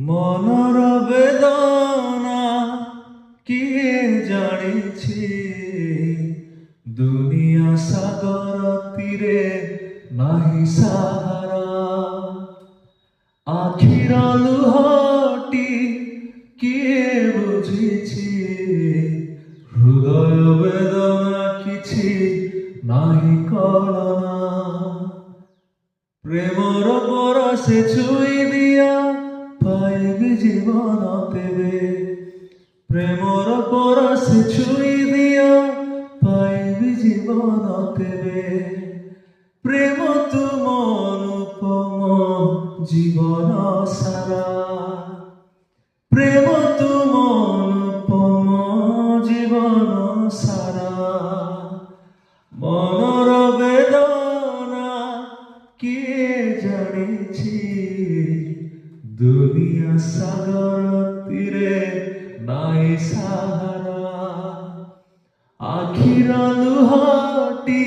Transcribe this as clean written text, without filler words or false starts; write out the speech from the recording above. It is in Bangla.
মনর বেদনা কিয়ে জানিছি, দুনিয়া সাগর তীরে নাহি সাহারা। আখির লুহটি কিয়ে বুঝিছি, হৃদয় বেদনা কিছু নাহি কলনা। প্রেমর পরশে ছুঁই দিয়া পাইবি জীবন তেবে, প্রেমর পরশে ছুঁই দিয়া পাইবি জীবন তেবে। প্রেম তুম অনুপম জীবন সারা, প্রেম তুম অনুপম জীবন সারা। মনর বেদনা কিয়ে জানিছি, দুনিয়া সাগর তীরে নাই সাহারা। আখির লুহটি